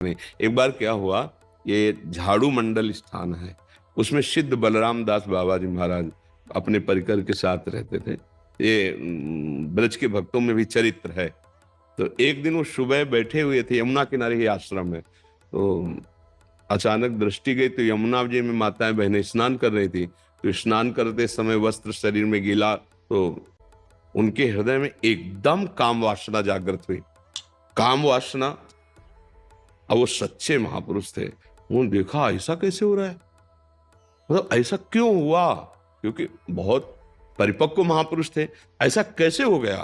नहीं। एक बार क्या हुआ, ये झाड़ू मंडल स्थान है, उसमें सिद्ध बलराम दास बाबा जी महाराज अपने परिकर के साथ रहते थे। ये ब्रज के भक्तों में भी चरित्र है। तो एक दिन वो सुबह बैठे हुए थे यमुना किनारे ही आश्रम में, तो अचानक दृष्टि गई तो यमुना जी में माताएं बहनें स्नान कर रही थी। तो स्नान करते समय वस्त्र शरीर में गीला, तो उनके हृदय में एकदम काम वासना जागृत हुई। काम वासना। अब वो सच्चे महापुरुष थे। उन्होंने देखा ऐसा कैसे हो रहा है, मतलब ऐसा क्यों हुआ, क्योंकि बहुत परिपक्व महापुरुष थे। ऐसा कैसे हो गया,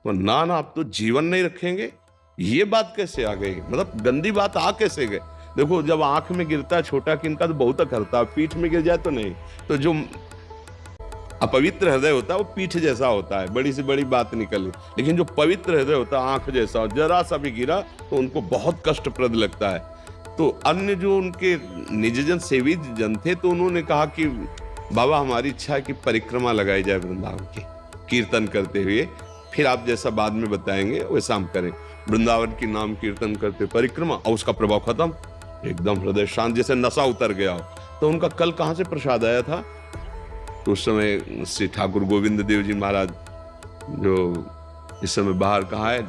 तो ना ना आप तो जीवन नहीं रखेंगे, ये बात कैसे आ गई, मतलब गंदी बात आ कैसे गई। देखो जब आंख में गिरता है छोटा किनका तो बहुत करता, पीठ में गिर जाए तो नहीं। तो जो अपवित्र हृदय होता है वो पीठ जैसा होता है, बड़ी से बड़ी बात निकली। लेकिन जो पवित्र हृदय होता है आंख जैसा, जरा सा भी गिरा तो उनको बहुत कष्टप्रद लगता है। तो अन्य जो उनके निजजन सेवी जन थे, तो उन्होंने कहा कि बाबा हमारी इच्छा है कि परिक्रमा लगाई जाए वृंदावन की, कीर्तन करते हुए, फिर आप जैसा बाद में बताएंगे वैसा हम करें। वृंदावन की नाम कीर्तन करते परिक्रमा, और उसका प्रभाव खत्म, एकदम हृदय शांत, जैसे नशा उतर गया हो। तो उनका कल कहाँ से प्रसाद आया था, तो उस समय श्री ठाकुर गोविंद देव जी महाराज, जो इस समय बाहर कहाँ है,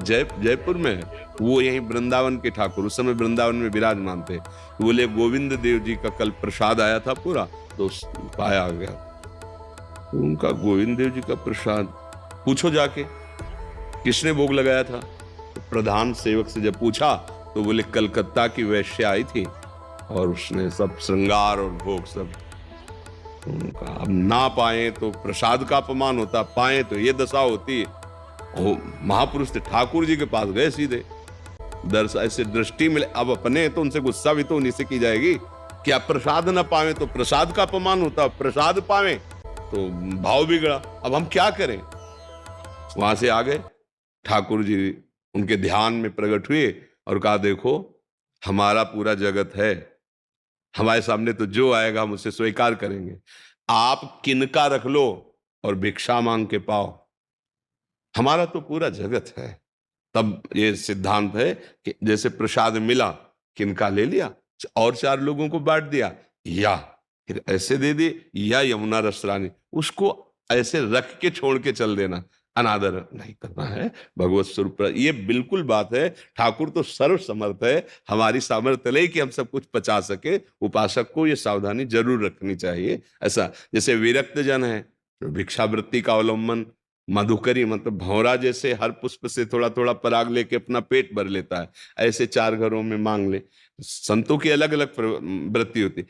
जयपुर में है, वो यहीं वृंदावन के ठाकुर उस समय वृंदावन में विराजमान थे। तो बोले गोविंद देव जी का कल प्रसाद आया था पूरा, तो पाया गया। तो उनका गोविंद देव जी का प्रसाद पूछो जाके किसने भोग लगाया था। तो प्रधान सेवक से जब पूछा तो बोले कलकत्ता की वैश्या आई थी और उसने सब श्रृंगार और भोग सब। उनका अब ना पाए तो प्रसाद का अपमान होता, पाए तो ये दशा होती। वो महापुरुष थे, ठाकुर जी के पास गए सीधे, ऐसे दृष्टि मिले। अब अपने तो उनसे गुस्सा भी तो उन्हीं से की जाएगी कि आप प्रसाद ना पावे तो प्रसाद का अपमान होता, प्रसाद पावे तो भाव बिगड़ा। अब हम क्या करें। वहां से आ गए, ठाकुर जी उनके ध्यान में प्रकट हुए और कहा देखो हमारा पूरा जगत है, हमारे सामने तो जो आएगा हम उसे स्वीकार करेंगे, आप किनका रख लो और भिक्षा मांग के पाओ, हमारा तो पूरा जगत है। तब ये सिद्धांत है कि जैसे प्रसाद मिला, किनका ले लिया और चार लोगों को बांट दिया, या फिर ऐसे दे दे, या यमुना रस रानी, उसको ऐसे रख के छोड़ के चल देना, अनादर नहीं करना है भगवत स्वरूप। ये बिल्कुल बात है। ठाकुर तो सर्व समर्थ है, हमारी सामर्थ्य नहीं कि हम सब कुछ पचा सके। उपासक को ये सावधानी जरूर रखनी चाहिए। ऐसा जैसे विरक्त जन है, भिक्षावृत्ति का अवलंबन, मधुकरी मतलब भौरा जैसे हर पुष्प से थोड़ा थोड़ा पराग लेके अपना पेट भर लेता है, ऐसे चार घरों में मांग ले। संतों की अलग अलग वृत्ति होती।